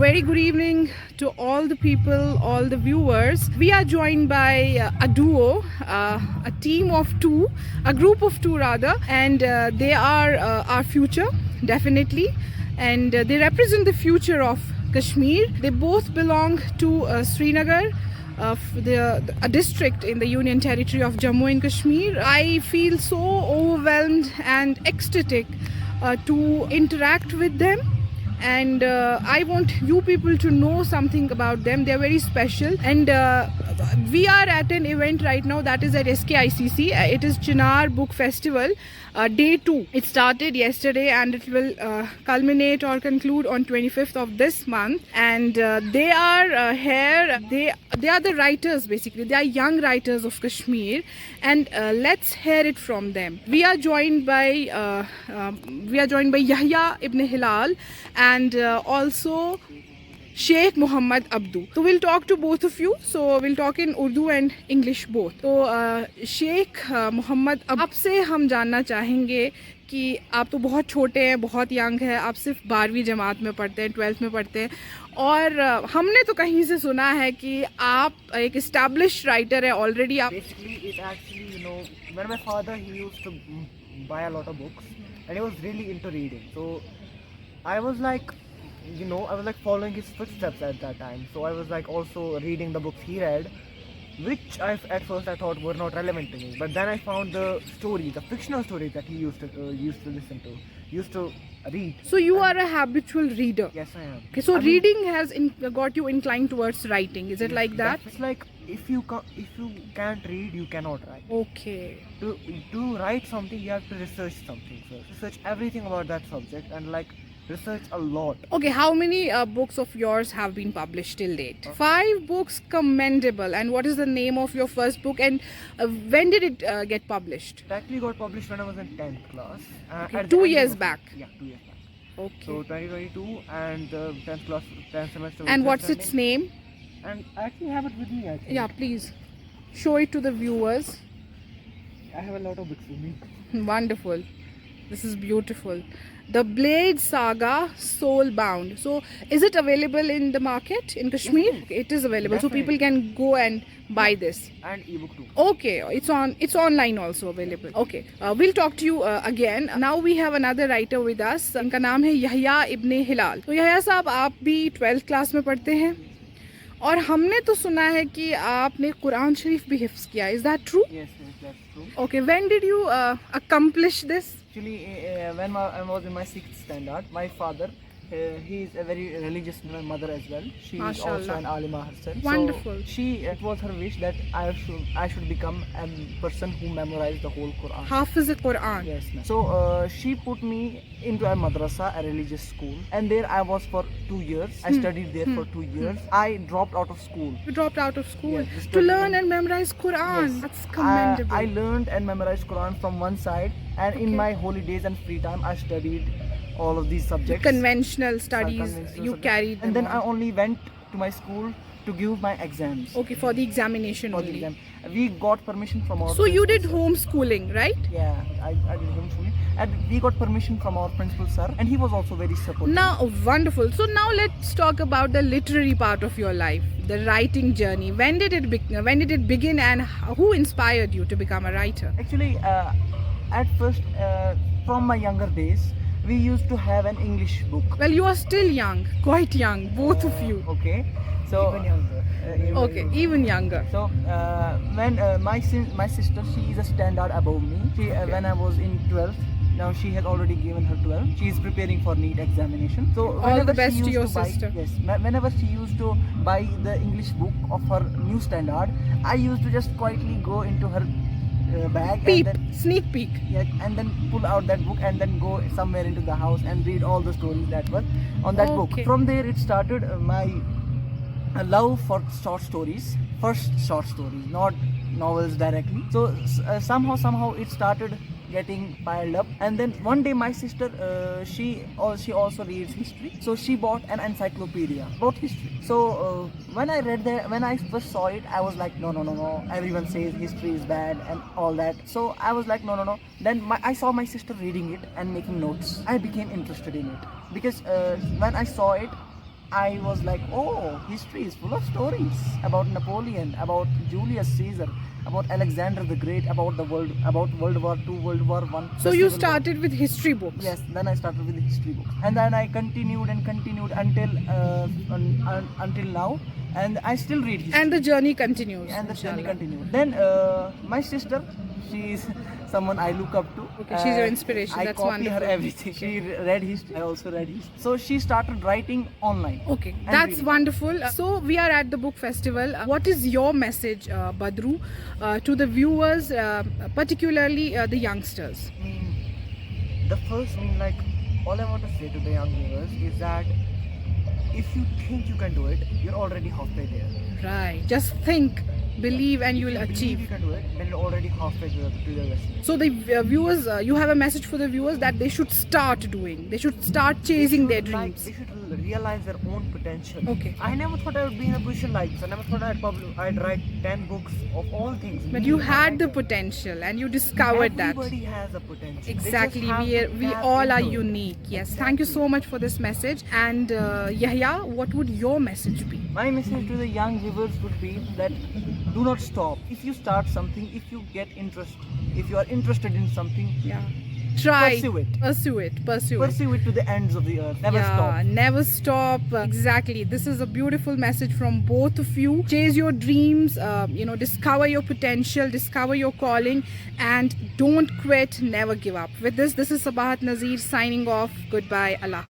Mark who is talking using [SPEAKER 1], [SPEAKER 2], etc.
[SPEAKER 1] very good evening to all the people, all the viewers. We are joined by a duo, a team of two, a group of two rather, and they are our future, definitely. And they represent the future of Kashmir. They both belong to Srinagar, a district in the Union Territory of Jammu and Kashmir. I feel so overwhelmed and ecstatic to interact with them, and I want you people to know something about them. They're very special, and we are at an event right now that is at SKICC. It is Chinar Book Festival, day 2. It started yesterday and it will culminate or conclude on 25th of this month, and they are here. They are the writers, basically. They are young writers of Kashmir, and let's hear it from them. We are joined by Yahya ibn Hilal and also Sheikh Muhammad Abdu. So we'll talk to both of you. So we'll talk in Urdu and English both. तो शेख मोहम्मद आपसे हम जानना चाहेंगे कि आप तो बहुत छोटे हैं, बहुत यंग है, आप सिर्फ 12वीं जमात में पढ़ते हैं, 12th में पढ़ते हैं, और हमने तो कहीं से सुना है कि आप एक established writer है ऑलरेडी. आप
[SPEAKER 2] Basically, it actually, when my father, he used to buy a lot of books, and he was really into reading. So I was like, I was like following his footsteps at that time. So I was like also reading the books he read, which at first I thought were not relevant to me. But then I found the stories, the fictional stories that he used to listen to, used to read.
[SPEAKER 1] So you are a habitual reader.
[SPEAKER 2] Yes, I am.
[SPEAKER 1] Okay, so reading has got you inclined towards writing. Is it like that?
[SPEAKER 2] It's like if you can't read, you cannot write.
[SPEAKER 1] Okay.
[SPEAKER 2] To write something, you have to research something first. Research everything about that subject and research a lot.
[SPEAKER 1] Okay, how many books of yours have been published till date? 5 books, commendable. And what is the name of your first book, and when did it get published?
[SPEAKER 2] It actually got published when I was in 10th class.
[SPEAKER 1] Okay, 2 years back.
[SPEAKER 2] Yeah, 2 years back.
[SPEAKER 1] Okay.
[SPEAKER 2] So 2022, and the 10th class, 10th semester.
[SPEAKER 1] And what's its name?
[SPEAKER 2] And I actually have it with me, I think.
[SPEAKER 1] Yeah, please show it to the viewers.
[SPEAKER 2] I have a lot of books with me.
[SPEAKER 1] Wonderful. This is beautiful. The Blade Saga, Soulbound. So, is it available in the market in Kashmir?
[SPEAKER 2] Yes,
[SPEAKER 1] It is available,
[SPEAKER 2] definitely.
[SPEAKER 1] so people can go and buy this.
[SPEAKER 2] And ebook too.
[SPEAKER 1] Okay, it's online also available. Okay, we'll talk to you again. Now we have another writer with us. इनका नाम है यहया इब्ने हिलाल. तो यहया साहब, आप भी 12th class में पढ़ते हैं, और हमने तो सुना है कि आपने कुरान शरीफ भी हिफ्ज किया. Is that true?
[SPEAKER 2] Yes, that's true.
[SPEAKER 1] Okay, when did you accomplish this?
[SPEAKER 2] Actually, when I was in my 6th standard, my father, he is a very religious mother as well. She is also
[SPEAKER 1] Mashallah.
[SPEAKER 2] an alima herself.
[SPEAKER 1] Wonderful.
[SPEAKER 2] So it was her wish that I should become a person who memorized the whole Quran.
[SPEAKER 1] Hafiz Quran.
[SPEAKER 2] Yes, ma'am. So she put me into a madrasa, a religious school, and there I was for 2 years. I studied there for 2 years. I dropped out of school.
[SPEAKER 1] You dropped out of school
[SPEAKER 2] Yes, just
[SPEAKER 1] to
[SPEAKER 2] studying.
[SPEAKER 1] learn and memorize Quran.
[SPEAKER 2] Yes.
[SPEAKER 1] That's commendable.
[SPEAKER 2] I learned and memorized Quran from one side, and in
[SPEAKER 1] Okay.
[SPEAKER 2] my holidays and free time, I studied all of these subjects.
[SPEAKER 1] Conventional studies
[SPEAKER 2] Conventional
[SPEAKER 1] you
[SPEAKER 2] subjects.
[SPEAKER 1] carried them
[SPEAKER 2] And then
[SPEAKER 1] on.
[SPEAKER 2] I only went to my school to give my exams.
[SPEAKER 1] Okay, for the examination
[SPEAKER 2] For the
[SPEAKER 1] only.
[SPEAKER 2] exam. We got permission from our
[SPEAKER 1] So you did
[SPEAKER 2] principal,
[SPEAKER 1] homeschooling, right?
[SPEAKER 2] sir. Yeah, I did homeschooling. And we got permission from our principal sir, and he was also very supportive.
[SPEAKER 1] Now, wonderful. So now let's talk about the literary part of your life, the writing journey. When did it begin, and who inspired you to become a writer?
[SPEAKER 2] Actually, at first, from my younger days, we used to have an English book.
[SPEAKER 1] Well, you are still young, quite young, both of you.
[SPEAKER 2] Okay. So even younger.
[SPEAKER 1] Okay, even younger.
[SPEAKER 2] So when my sister, she is a standard above me. She when I was in 12th, now she has already given her 12. She is preparing for NEET examination. So
[SPEAKER 1] All
[SPEAKER 2] whenever
[SPEAKER 1] the best
[SPEAKER 2] she
[SPEAKER 1] to
[SPEAKER 2] used
[SPEAKER 1] your
[SPEAKER 2] buy-
[SPEAKER 1] sister.
[SPEAKER 2] Yes, whenever she used to buy the English book of her new standard, I used to just quietly go into her bag
[SPEAKER 1] Peep,
[SPEAKER 2] and then,
[SPEAKER 1] sneak peek.
[SPEAKER 2] and then pull out that book and then go somewhere into the house and read all the stories that were on that book.
[SPEAKER 1] Okay.
[SPEAKER 2] From there, it started my love for short stories. First short stories, not novels directly. So somehow it started getting piled up, and then one day my sister, she also reads history, so she bought an encyclopedia about history. So when I first saw it, I was like, no, everyone says history is bad and all that. So I was like, no. Then I saw my sister reading it and making notes. I became interested in it because when I saw it, I was like, oh, history is full of stories about Napoleon, about Julius Caesar, about Alexander the Great, about World War II, World War One.
[SPEAKER 1] So you started with history books.
[SPEAKER 2] Yes, then I started with the history books, and then I continued until now, and I still read history.
[SPEAKER 1] And the journey continues.
[SPEAKER 2] And the journey
[SPEAKER 1] inshallah.
[SPEAKER 2] continued. Then my sister, she is someone I look up to.
[SPEAKER 1] Okay, she's your inspiration.
[SPEAKER 2] I
[SPEAKER 1] That's
[SPEAKER 2] copy
[SPEAKER 1] wonderful.
[SPEAKER 2] her everything. She read history. I also read history. So she started writing online.
[SPEAKER 1] Okay,
[SPEAKER 2] and
[SPEAKER 1] that's
[SPEAKER 2] reading.
[SPEAKER 1] wonderful. So we are at the book festival. What is your message, Badru, to the viewers, particularly the youngsters?
[SPEAKER 3] I mean, all I want to say to the young viewers is that if you think you can do it, you're already halfway there.
[SPEAKER 1] Right. Just think, believe, and you will
[SPEAKER 3] If you believe you
[SPEAKER 1] achieve.
[SPEAKER 3] can do it, then you're already halfway to your destination.
[SPEAKER 1] So the viewers, you have a message for the viewers that they should start doing. They should start chasing their dreams.
[SPEAKER 3] They should realize their own potential.
[SPEAKER 1] Okay.
[SPEAKER 3] I never thought I would be in a position like this. I never thought I'd write 10 books of all things.
[SPEAKER 1] But you had the potential and you discovered that.
[SPEAKER 3] Everybody has a potential. They just
[SPEAKER 1] Exactly,
[SPEAKER 3] have to
[SPEAKER 1] we
[SPEAKER 3] tap
[SPEAKER 1] all are
[SPEAKER 3] into it.
[SPEAKER 1] unique. Yes, thank you so much for this message. And Yahya, what would your message be?
[SPEAKER 2] My message to the young viewers would be that do not stop. If you start something, if you get interest, if you are interested in something,
[SPEAKER 1] Yeah, try,
[SPEAKER 2] Pursue it.
[SPEAKER 1] pursue it, pursue it.
[SPEAKER 2] pursue it to the ends of the earth. Never
[SPEAKER 1] Yeah,
[SPEAKER 2] stop.
[SPEAKER 1] never stop. Exactly. This is a beautiful message from both of you. Chase your dreams, discover your potential, discover your calling, and don't quit, never give up. With this is Sabahat Nazir signing off. Goodbye. Allah.